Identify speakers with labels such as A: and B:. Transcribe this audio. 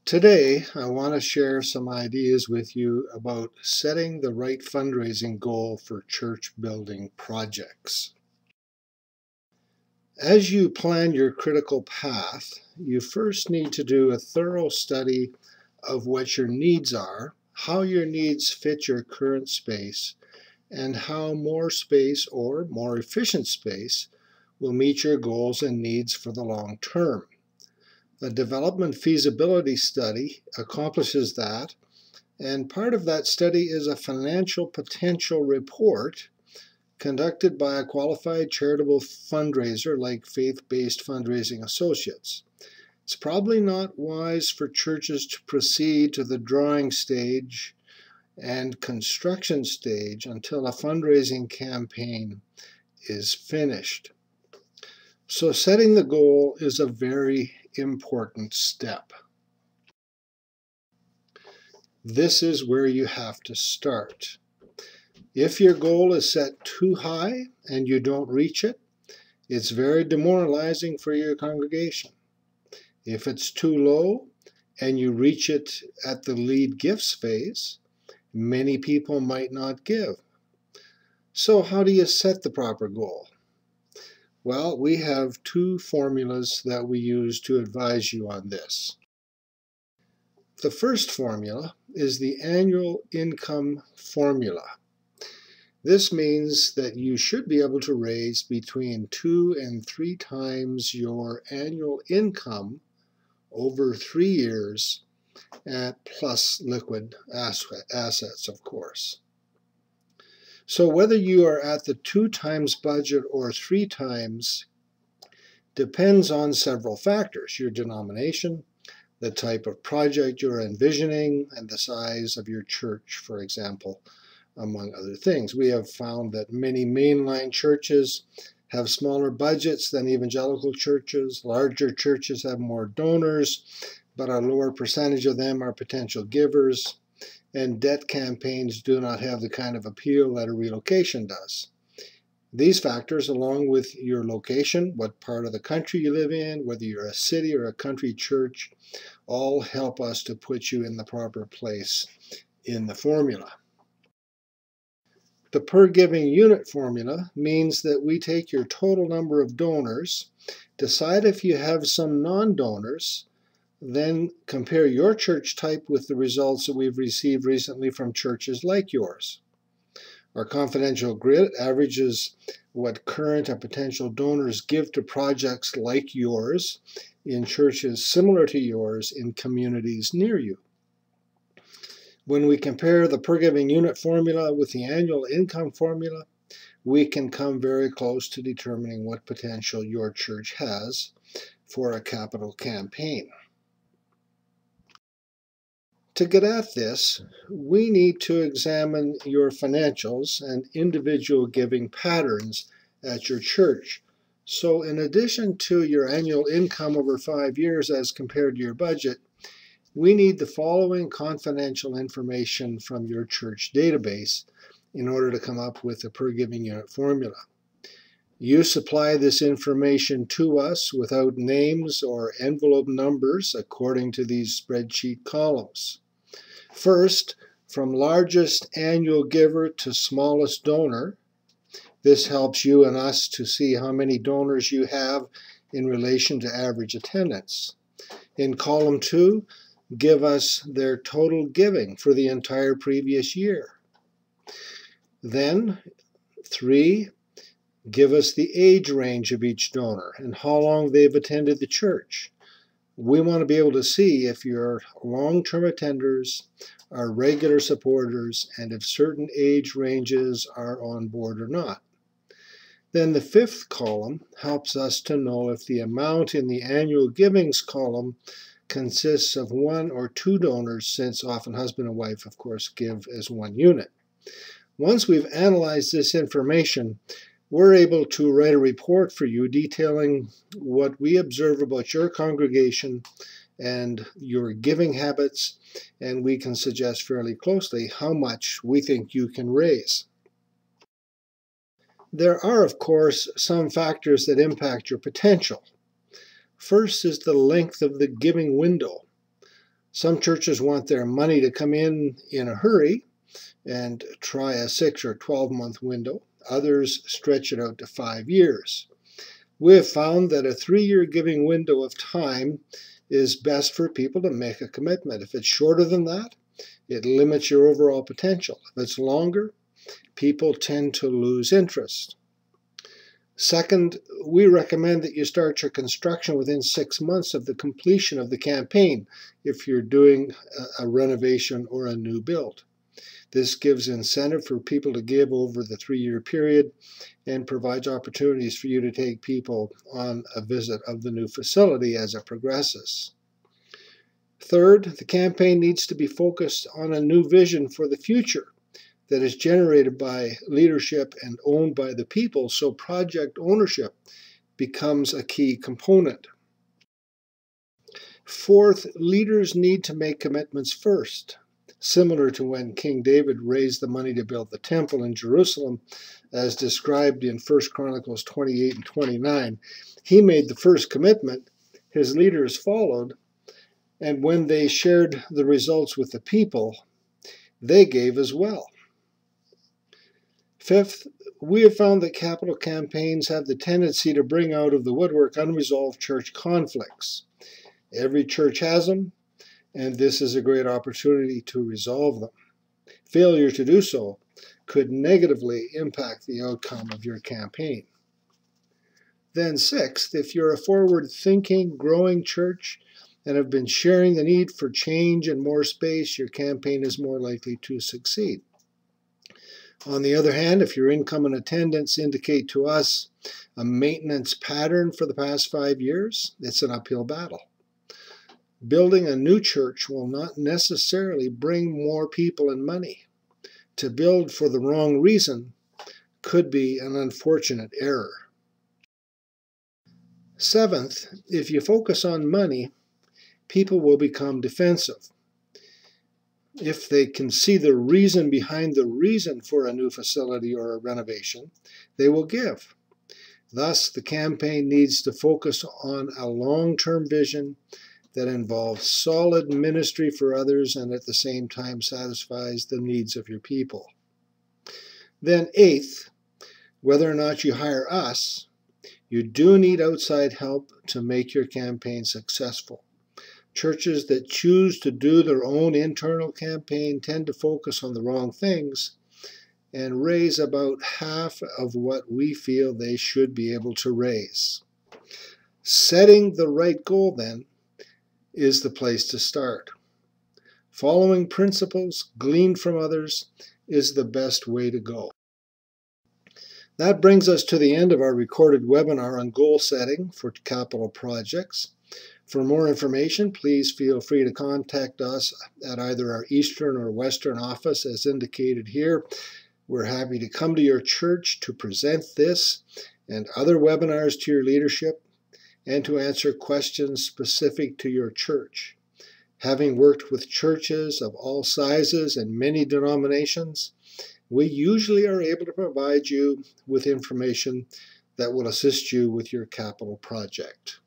A: Today, I want to share some ideas with you about setting the right fundraising goal for church building projects. As you plan your critical path, you first need to do a thorough study of what your needs are, how your needs fit your current space, and how more space or more efficient space will meet your goals and needs for the long term. A development feasibility study accomplishes that, and part of that study is a financial potential report conducted by a qualified charitable fundraiser like Faith-Based Fundraising Associates. It's probably not wise for churches to proceed to the drawing stage and construction stage until a fundraising campaign is finished. So setting the goal is a very important step. This is where you have to start. If your goal is set too high and you don't reach it, it's very demoralizing for your congregation. If it's too low and you reach it at the lead gifts phase, many people might not give. So how do you set the proper goal? Well, we have two formulas that we use to advise you on this. The first formula is the annual income formula. This means that you should be able to raise between 2 and 3 times your annual income over 3 years at plus liquid assets, of course. So whether you are at the 2 times budget or 3 times depends on several factors: your denomination, the type of project you're envisioning, and the size of your church, for example, among other things. We have found that many mainline churches have smaller budgets than evangelical churches. Larger churches have more donors, but a lower percentage of them are potential givers. And debt campaigns do not have the kind of appeal that a relocation does. These factors, along with your location, what part of the country you live in, whether you're a city or a country church, all help us to put you in the proper place in the formula. The per giving unit formula means that we take your total number of donors, decide if you have some non-donors, then compare your church type with the results that we've received recently from churches like yours. Our confidential grid averages what current and potential donors give to projects like yours in churches similar to yours in communities near you. When we compare the per giving unit formula with the annual income formula, we can come very close to determining what potential your church has for a capital campaign. To get at this, we need to examine your financials and individual giving patterns at your church. So in addition to your annual income over 5 years as compared to your budget, we need the following confidential information from your church database in order to come up with a per giving unit formula. You supply this information to us without names or envelope numbers according to these spreadsheet columns. First, from largest annual giver to smallest donor. This helps you and us to see how many donors you have in relation to average attendance. In column 2, give us their total giving for the entire previous year. Then, 3, give us the age range of each donor and how long they've attended the church. We want to be able to see if you're long-term attenders, are regular supporters, and if certain age ranges are on board or not. Then the 5th column helps us to know if the amount in the annual givings column consists of 1 or 2 donors, since often husband and wife, of course, give as one unit. Once we've analyzed this information, we're able to write a report for you detailing what we observe about your congregation and your giving habits, and we can suggest fairly closely how much we think you can raise. There are, of course, some factors that impact your potential. First is the length of the giving window. Some churches want their money to come in a hurry and try a 6 or 12-month window. Others stretch it out to 5 years. We have found that a 3-year giving window of time is best for people to make a commitment. If it's shorter than that, it limits your overall potential. If it's longer, people tend to lose interest. Second, we recommend that you start your construction within 6 months of the completion of the campaign if you're doing a renovation or a new build. This gives incentive for people to give over the 3-year period and provides opportunities for you to take people on a visit of the new facility as it progresses. Third, the campaign needs to be focused on a new vision for the future that is generated by leadership and owned by the people, so project ownership becomes a key component. Fourth, leaders need to make commitments first. Similar to when King David raised the money to build the temple in Jerusalem, as described in 1 Chronicles 28 and 29. He made the first commitment, his leaders followed, and when they shared the results with the people, they gave as well. Fifth, we have found that capital campaigns have the tendency to bring out of the woodwork unresolved church conflicts. Every church has them, and this is a great opportunity to resolve them. Failure to do so could negatively impact the outcome of your campaign. Then sixth, if you're a forward-thinking, growing church and have been sharing the need for change and more space, your campaign is more likely to succeed. On the other hand, if your income and attendance indicate to us a maintenance pattern for the past 5 years, it's an uphill battle. Building a new church will not necessarily bring more people and money. To build for the wrong reason could be an unfortunate error. Seventh, if you focus on money, people will become defensive. If they can see the reason behind the reason for a new facility or a renovation, they will give. Thus, the campaign needs to focus on a long-term vision that involves solid ministry for others and at the same time satisfies the needs of your people. Then eighth, whether or not you hire us, you do need outside help to make your campaign successful. Churches that choose to do their own internal campaign tend to focus on the wrong things and raise about half of what we feel they should be able to raise. Setting the right goal, then, is the place to start. Following principles gleaned from others is the best way to go. That brings us to the end of our recorded webinar on goal setting for capital projects. For more information, please feel free to contact us at either our Eastern or Western office as indicated here. We're happy to come to your church to present this and other webinars to your leadership and to answer questions specific to your church. Having worked with churches of all sizes and many denominations, we usually are able to provide you with information that will assist you with your capital project.